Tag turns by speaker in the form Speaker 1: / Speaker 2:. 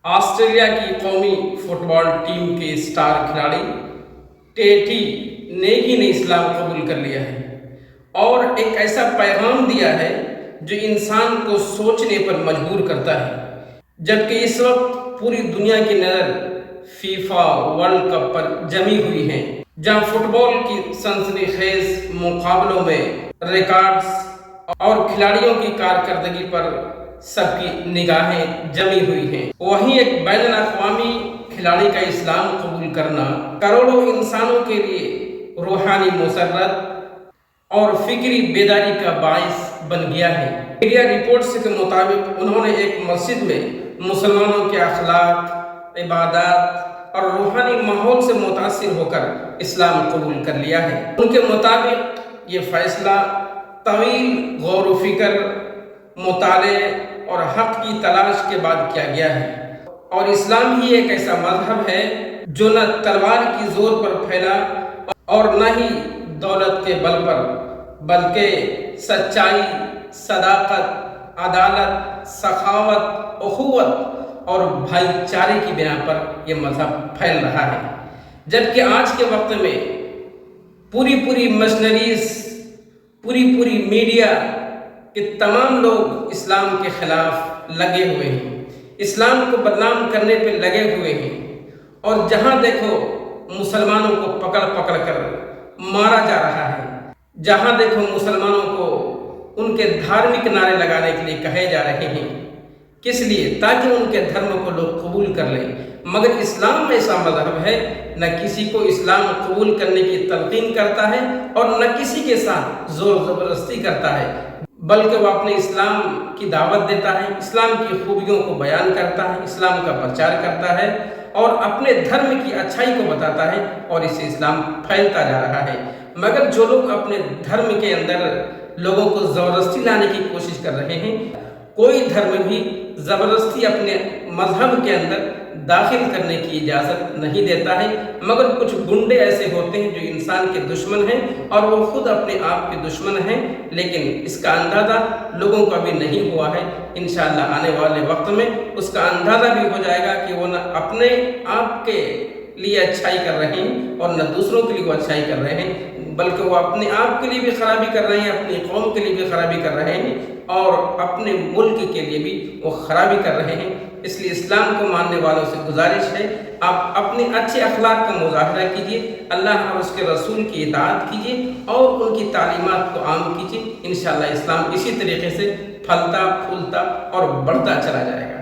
Speaker 1: Australia کی قومی fit بال team کے اسٹار کھلاڑی ٹیٹی نیگی نے اسلام قبول کر لیا ہے اور ایک ایسا پیغام دیا ہے جو انسان کو سوچنے پر مجبور کرتا ہے، جبکہ اس وقت پوری دنیا کی نظر فیفا ورلڈ کپ پر جمی ہوئی ہے، جہاں فٹ بال کی سنسنی خیز مقابلوں میں ریکارڈز اور کھلاڑیوں کی کارکردگی پر سب کی نگاہیں جمی ہوئی ہیں۔ وہیں ایک بین الاقوامی کھلاڑی کا اسلام قبول کرنا کروڑوں انسانوں کے لیے روحانی مسرت اور فکری بیداری کا باعث بن گیا ہے۔ میڈیا رپورٹس کے مطابق انہوں نے ایک مسجد میں مسلمانوں کے اخلاق، عبادات اور روحانی ماحول سے متاثر ہو کر اسلام قبول کر لیا ہے۔ ان کے مطابق یہ فیصلہ طویل غور و فکر، مطالعے اور حق کی تلاش کے بعد کیا گیا ہے، اور اسلام ہی ایک ایسا مذہب ہے جو نہ تلوار کی زور پر پھیلا اور نہ ہی دولت کے بل پر، بلکہ سچائی، صداقت، عدالت، سخاوت، اخوت اور بھائی چارے کی بنا پر یہ مذہب پھیل رہا ہے۔ جبکہ آج کے وقت میں پوری مشنریز، پوری میڈیا کہ تمام لوگ اسلام کے خلاف لگے ہوئے ہیں، اسلام کو بدنام کرنے پہ لگے ہوئے ہیں، اور جہاں دیکھو مسلمانوں کو پکڑ کر مارا جا رہا ہے، جہاں دیکھو مسلمانوں کو ان کے دھارمک نعرے لگانے کے لیے کہے جا رہے ہیں۔ کس لیے؟ تاکہ ان کے دھرم کو لوگ قبول کر لیں۔ مگر اسلام ایسا مذہب ہے نہ کسی کو اسلام قبول کرنے کی تلقین کرتا ہے اور نہ کسی کے ساتھ زور زبردستی کرتا ہے، بلکہ وہ اپنے اسلام کی دعوت دیتا ہے، اسلام کی خوبیوں کو بیان کرتا ہے، اسلام کا پرچار کرتا ہے اور اپنے دھرم کی اچھائی کو بتاتا ہے، اور اس سے اسلام پھیلتا جا رہا ہے۔ مگر جو لوگ اپنے دھرم کے اندر لوگوں کو زبردستی لانے کی کوشش کر رہے ہیں، کوئی دھرم بھی زبردستی اپنے مذہب کے اندر داخل کرنے کی اجازت نہیں دیتا ہے، مگر کچھ گنڈے ایسے ہوتے ہیں جو انسان کے دشمن ہیں اور وہ خود اپنے آپ کے دشمن ہیں، لیکن اس کا اندازہ لوگوں کو ابھی نہیں ہوا ہے۔ انشاءاللہ آنے والے وقت میں اس کا اندازہ بھی ہو جائے گا کہ وہ نہ اپنے آپ کے لیے اچھائی کر رہے ہیں اور نہ دوسروں کے لیے وہ اچھائی کر رہے ہیں، بلکہ وہ اپنے آپ کے لیے بھی خرابی کر رہے ہیں، اپنی قوم کے لیے بھی خرابی کر رہے ہیں اور اپنے ملک کے لیے بھی وہ خرابی کر رہے ہیں۔ اس لیے اسلام کو ماننے والوں سے گزارش ہے، آپ اپنے اچھے اخلاق کا مظاہرہ کیجیے، اللہ اور اس کے رسول کی اطاعت کیجیے اور ان کی تعلیمات کو عام کیجیے۔ انشاءاللہ اسلام اسی طریقے سے پھلتا پھولتا اور بڑھتا چلا جائے گا۔